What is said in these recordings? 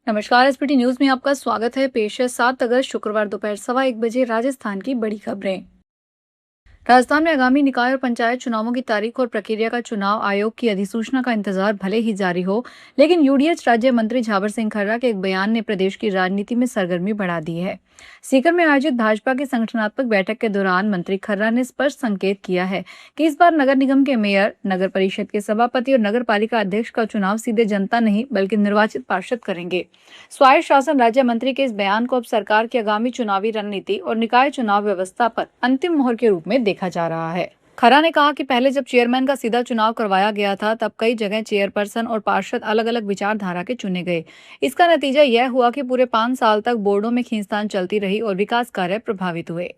नमस्कार। SPT news में आपका स्वागत है। पेश है 7 अगस्त शुक्रवार दोपहर 1:15 राजस्थान की बड़ी खबरें। राजस्थान में आगामी निकाय और पंचायत चुनावों की तारीख और प्रक्रिया का चुनाव आयोग की अधिसूचना का इंतजार भले ही जारी हो, लेकिन यूडीएच राज्य मंत्री झावर सिंह खर्रा के एक बयान ने प्रदेश की राजनीति में सरगर्मी बढ़ा दी है। सीकर में आयोजित भाजपा की संगठनात्मक बैठक के दौरान मंत्री खर्रा ने स्पष्ट संकेत किया है कि इस बार नगर निगम के मेयर, नगर परिषद के सभापति और नगर पालिका अध्यक्ष का चुनाव सीधे जनता नहीं बल्कि निर्वाचित पार्षद करेंगे। स्वायत्त शासन राज्य मंत्री के इस बयान को अब सरकार की आगामी चुनावी रणनीति और निकाय चुनाव व्यवस्था पर अंतिम मोहर के रूप में देखा जा रहा है। खरा ने कहा कि पहले जब चेयरमैन का सीधा चुनाव करवाया गया था तब कई जगह चेयरपर्सन और पार्षद अलग अलग विचारधारा के चुने गए। इसका नतीजा यह हुआ कि पूरे 5 साल तक बोर्डों में खींचतान चलती रही और विकास कार्य प्रभावित हुए।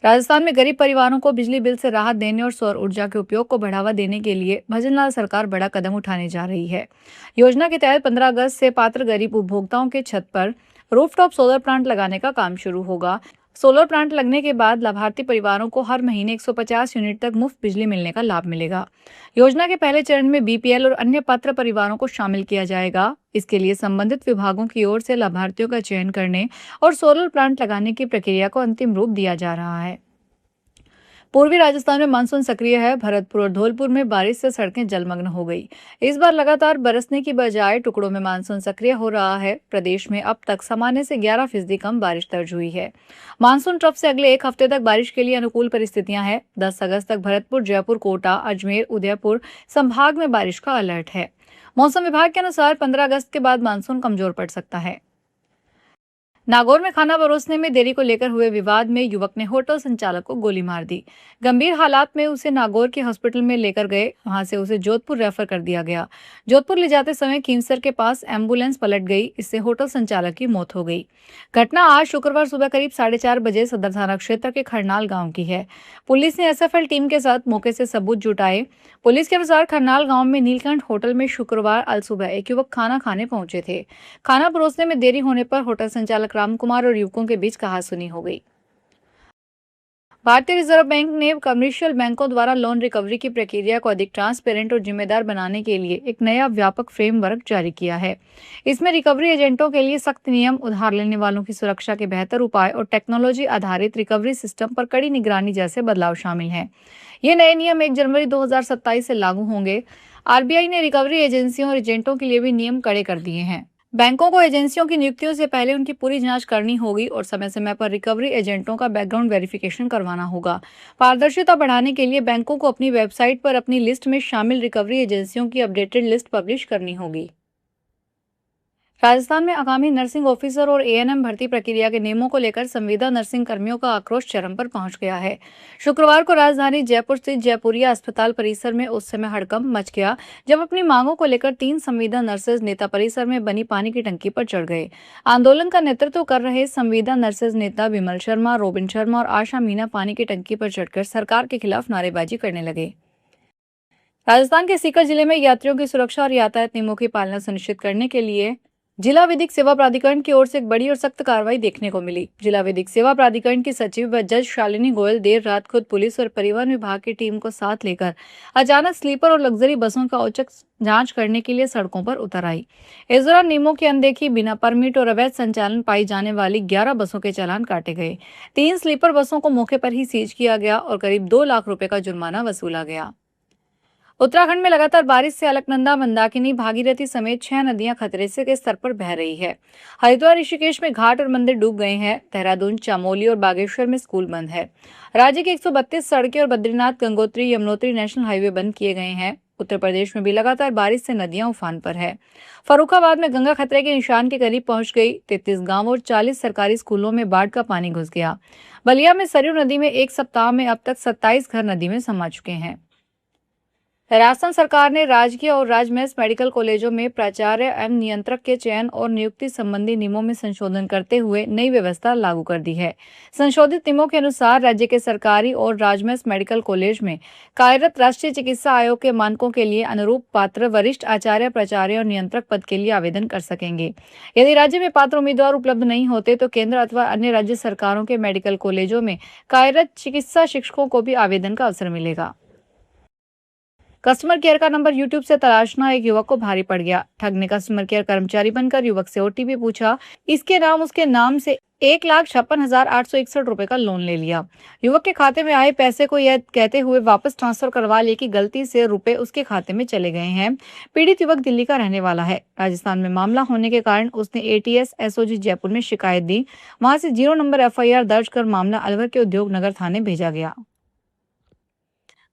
राजस्थान में गरीब परिवारों को बिजली बिल से राहत देने और सौर ऊर्जा के उपयोग को बढ़ावा देने के लिए भजनलाल सरकार बड़ा कदम उठाने जा रही है। योजना के तहत 15 अगस्त से पात्र गरीब उपभोक्ताओं के छत पर रूफटॉप सोलर प्लांट लगाने का काम शुरू होगा। सोलर प्लांट लगने के बाद लाभार्थी परिवारों को हर महीने 150 यूनिट तक मुफ्त बिजली मिलने का लाभ मिलेगा। योजना के पहले चरण में बीपीएल और अन्य पात्र परिवारों को शामिल किया जाएगा। इसके लिए संबंधित विभागों की ओर से लाभार्थियों का चयन करने और सोलर प्लांट लगाने की प्रक्रिया को अंतिम रूप दिया जा रहा है। पूर्वी राजस्थान में मानसून सक्रिय है। भरतपुर और धौलपुर में बारिश से सड़कें जलमग्न हो गई। इस बार लगातार बरसने की बजाय टुकड़ों में मानसून सक्रिय हो रहा है। प्रदेश में अब तक सामान्य से 11% कम बारिश दर्ज हुई है। मानसून ट्रफ से अगले एक हफ्ते तक बारिश के लिए अनुकूल परिस्थितियां हैं। 10 अगस्त तक भरतपुर, जयपुर, कोटा, अजमेर, उदयपुर संभाग में बारिश का अलर्ट है। मौसम विभाग के अनुसार 15 अगस्त के बाद मानसून कमजोर पड़ सकता है। नागौर में खाना परोसने में देरी को लेकर हुए विवाद में युवक ने होटल संचालक को गोली मार दी। गंभीर हालात में उसे नागौर के हॉस्पिटल में लेकर गए। वहां से उसे जोधपुर रेफर कर दिया गया। जोधपुर ले जाते समय खींवसर के पास एम्बुलेंस पलट गई। इससे होटल संचालक की मौत हो गई। घटना आज शुक्रवार सुबह करीब 4:30 बजे सदर थाना क्षेत्र के खरनाल गाँव की है। पुलिस ने एसएफएल टीम के साथ मौके से सबूत जुटाए। पुलिस के अनुसार खरनाल गांव में नीलकंठ होटल में शुक्रवार अल सुबह एक युवक खाना खाने पहुंचे थे। खाना परोसने में देरी होने पर होटल संचालक रामकुमार और युवकों के बीच कहासुनी हो गई। भारतीय रिजर्व बैंक ने कमर्शियल बैंकों द्वारा लोन रिकवरी की प्रक्रिया को अधिक ट्रांसपेरेंट और जिम्मेदार बनाने के लिए एक नया व्यापक फ्रेमवर्क जारी किया है। इसमें रिकवरी एजेंटों के लिए सख्त नियम, उधार लेने वालों की सुरक्षा के बेहतर उपाय और टेक्नोलॉजी आधारित रिकवरी सिस्टम पर कड़ी निगरानी जैसे बदलाव शामिल हैं। ये नए नियम 1 जनवरी 2027 से लागू होंगे। आरबीआई ने रिकवरी एजेंसियों और एजेंटों के लिए भी नियम कड़े कर दिए हैं। बैंकों को एजेंसियों की नियुक्तियों से पहले उनकी पूरी जांच करनी होगी और समय समय पर रिकवरी एजेंटों का बैकग्राउंड वेरिफिकेशन करवाना होगा। पारदर्शिता बढ़ाने के लिए बैंकों को अपनी वेबसाइट पर अपनी लिस्ट में शामिल रिकवरी एजेंसियों की अपडेटेड लिस्ट पब्लिश करनी होगी। राजस्थान में आगामी नर्सिंग ऑफिसर और एएनएम भर्ती प्रक्रिया के नियमों को लेकर संविदा नर्सिंग कर्मियों का आक्रोश चरम पर पहुंच गया है। शुक्रवार को राजधानी जयपुर स्थित जयपुरिया अस्पताल परिसर में उस समय हड़कंप मच गया जब अपनी मांगों को लेकर 3 संविदा नर्सेज नेता परिसर में बनी पानी की टंकी पर चढ़ गए। आंदोलन का नेतृत्व कर रहे संविदा नर्सेज नेता विमल शर्मा, रोबिन शर्मा और आशा मीना पानी की टंकी पर चढ़कर सरकार के खिलाफ नारेबाजी करने लगे। राजस्थान के सीकर जिले में यात्रियों की सुरक्षा और यातायात नियमों की पालना सुनिश्चित करने के लिए जिला विधिक सेवा प्राधिकरण की ओर से एक बड़ी और सख्त कार्रवाई देखने को मिली। जिला विधिक सेवा प्राधिकरण की सचिव व जज शालिनी गोयल देर रात खुद पुलिस और परिवहन विभाग की टीम को साथ लेकर अचानक स्लीपर और लग्जरी बसों का औचक जांच करने के लिए सड़कों पर उतर आई। इस दौरान नियमों की अनदेखी, बिना परमिट और अवैध संचालन पाई जाने वाली 11 बसों के चालान काटे गए। 3 स्लीपर बसों को मौके पर ही सीज किया गया और करीब 2 लाख रुपए का जुर्माना वसूला गया। उत्तराखंड में लगातार बारिश से अलकनंदा, मंदाकिनी, भागीरथी समेत 6 नदियां खतरे से के स्तर पर बह रही है। हरिद्वार, ऋषिकेश में घाट और मंदिर डूब गए हैं। देहरादून, चमोली और बागेश्वर में स्कूल बंद है। राज्य की 132 सड़कें और बद्रीनाथ, गंगोत्री, यमुनोत्री नेशनल हाईवे बंद किए गए हैं। उत्तर प्रदेश में भी लगातार बारिश से नदियां उफान पर है। फर्रुखाबाद में गंगा खतरे के निशान के करीब पहुंच गई। 33 गांवों और 40 सरकारी स्कूलों में बाढ़ का पानी घुस गया। बलिया में सरयू नदी में एक सप्ताह में अब तक 27 घर नदी में समा चुके हैं। राजस्थान सरकार ने राजकीय और राजमहल मेडिकल कॉलेजों में प्राचार्य एवं नियंत्रक के चयन और नियुक्ति संबंधी नियमों में संशोधन करते हुए नई व्यवस्था लागू कर दी है। संशोधित नियमों के अनुसार राज्य के सरकारी और राजमहल मेडिकल कॉलेज में कार्यरत राष्ट्रीय चिकित्सा आयोग के मानकों के लिए अनुरूप पात्र वरिष्ठ आचार्य, प्राचार्य और नियंत्रक पद के लिए आवेदन कर सकेंगे। यदि राज्य में पात्र उम्मीदवार उपलब्ध नहीं होते तो केंद्र अथवा अन्य राज्य सरकारों के मेडिकल कॉलेजों में कार्यरत चिकित्सा शिक्षकों को भी आवेदन का अवसर मिलेगा। कस्टमर केयर का नंबर यूट्यूब से तलाशना एक युवक को भारी पड़ गया। ठग ने कस्टमर केयर कर्मचारी बनकर युवक से ओटीपी पूछा। इसके नाम उसके नाम से 1,56,861 रुपए का लोन ले लिया। युवक के खाते में आए पैसे को यह कहते हुए वापस ट्रांसफर करवा लिए कि गलती से रुपए उसके खाते में चले गए हैं। पीड़ित युवक दिल्ली का रहने वाला है। राजस्थान में मामला होने के कारण उसने एटीएस एसओजी जयपुर में शिकायत दी। वहां से 0 नंबर एफआईआर दर्ज कर मामला अलवर के उद्योग नगर थाने भेजा गया।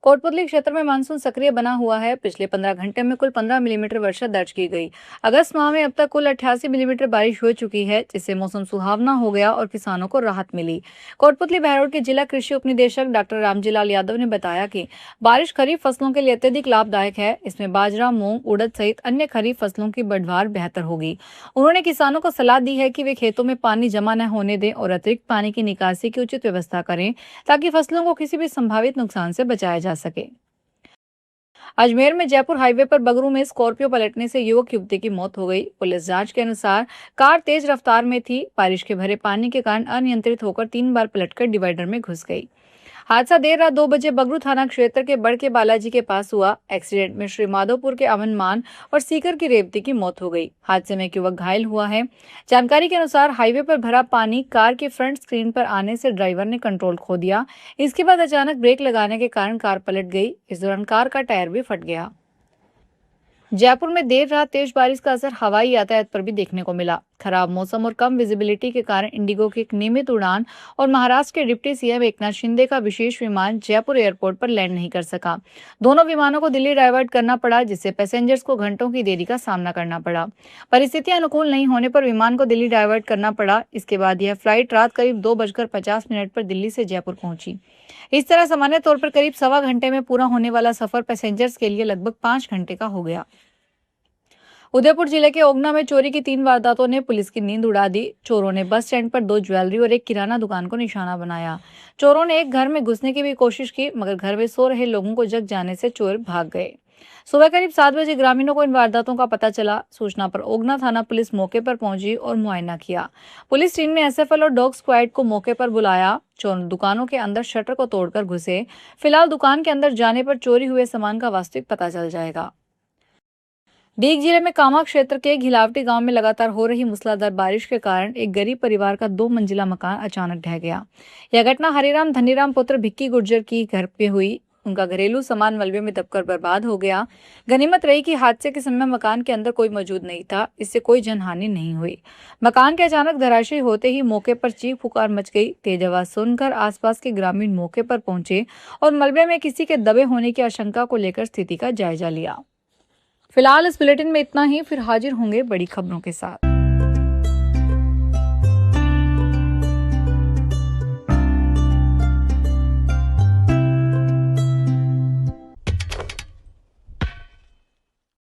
कोटपुतली क्षेत्र में मानसून सक्रिय बना हुआ है। पिछले 15 घंटे में कुल 15 मिलीमीटर वर्षा दर्ज की गई। अगस्त माह में अब तक कुल 88 मिलीमीटर बारिश हो चुकी है, जिससे मौसम सुहावना हो गया और किसानों को राहत मिली। कोटपुतली बहरोड के जिला कृषि उपनिदेशक डॉक्टर रामजीलाल यादव ने बताया कि बारिश खरीफ फसलों के लिए अत्यधिक लाभदायक है। इसमें बाजरा, मूंग, उड़द सहित अन्य खरीफ फसलों की पैदावार बेहतर होगी। उन्होंने किसानों को सलाह दी है कि वे खेतों में पानी जमा न होने दें और अतिरिक्त पानी की निकासी की उचित व्यवस्था करें, ताकि फसलों को किसी भी संभावित नुकसान से बचाया जा सके। अजमेर में जयपुर हाईवे पर बगरू में स्कॉर्पियो पलटने से युवक युवती की मौत हो गई। पुलिस जांच के अनुसार कार तेज रफ्तार में थी। बारिश के भरे पानी के कारण अनियंत्रित होकर 3 बार पलटकर डिवाइडर में घुस गई। हादसा देर रात 2 बजे बगरू थाना क्षेत्र के बड़के बालाजी के पास हुआ। एक्सीडेंट में श्री माधोपुर के अमन मान और सीकर की रेवती की मौत हो गई। हादसे में एक युवक घायल हुआ है। जानकारी के अनुसार हाईवे पर भरा पानी कार के फ्रंट स्क्रीन पर आने से ड्राइवर ने कंट्रोल खो दिया। इसके बाद अचानक ब्रेक लगाने के कारण कार पलट गई। इस दौरान कार का टायर भी फट गया। जयपुर में देर रात तेज बारिश का असर हवाई यातायात पर भी देखने को मिला। खराब मौसम और कम विजिबिलिटी के कारण इंडिगो की एक नियमित उड़ान और महाराष्ट्र के डिप्टी सीएम एकनाथ शिंदे का विशेष विमान जयपुर एयरपोर्ट पर लैंड नहीं कर सका। दोनों विमानों को दिल्ली डाइवर्ट करना पड़ा, जिससे पैसेंजर्स को घंटों की देरी का सामना करना पड़ा। परिस्थितियां अनुकूल नहीं होने पर विमान को दिल्ली डाइवर्ट करना पड़ा। इसके बाद यह फ्लाइट रात करीब 2:50 पर दिल्ली से जयपुर पहुंची। इस तरह सामान्य तौर पर करीब 1.25 घंटे में पूरा होने वाला सफर पैसेंजर्स के लिए लगभग 5 घंटे का हो गया। उदयपुर जिले के ओगना में चोरी की 3 वारदातों ने पुलिस की नींद उड़ा दी। चोरों ने बस स्टैंड पर 2 ज्वेलरी और एक किराना दुकान को निशाना बनाया। चोरों ने एक घर में घुसने की भी कोशिश की, मगर घर में सो रहे लोगों को जग जाने से चोर भाग गए। सुबह करीब 7 बजे ग्रामीणों को इन वारदातों का पता चला। सूचना पर ओगना थाना पुलिस मौके पर पहुंची और मुआयना किया। पुलिस टीम ने एसएफएल और डॉग स्क्वाड को मौके पर बुलाया। चोर दुकानों के अंदर शटर को तोड़कर घुसे। फिलहाल दुकान के अंदर जाने पर चोरी हुए सामान का वास्तविक पता चल जाएगा। दीग जिले में कामा क्षेत्र के घिलावटी गांव में लगातार हो रही मूसलाधार बारिश के कारण एक गरीब परिवार का 2 मंजिला मकान अचानक ढह गया। यह घटना हरिराम धनीराम पुत्र भिक्की गुर्जर की घर पे हुई। उनका घरेलू सामान मलबे में दबकर बर्बाद हो गया। गनीमत रही कि हादसे के समय मकान के अंदर कोई मौजूद नहीं था। इससे कोई जनहानि नहीं हुई। मकान के अचानक धराशायी होते ही मौके पर चीख पुकार मच गई। तेज आवाज सुनकर आसपास के ग्रामीण मौके पर पहुंचे और मलबे में किसी के दबे होने की आशंका को लेकर स्थिति का जायजा लिया। फिलहाल इस बुलेटिन में इतना ही। फिर हाजिर होंगे बड़ी खबरों के साथ।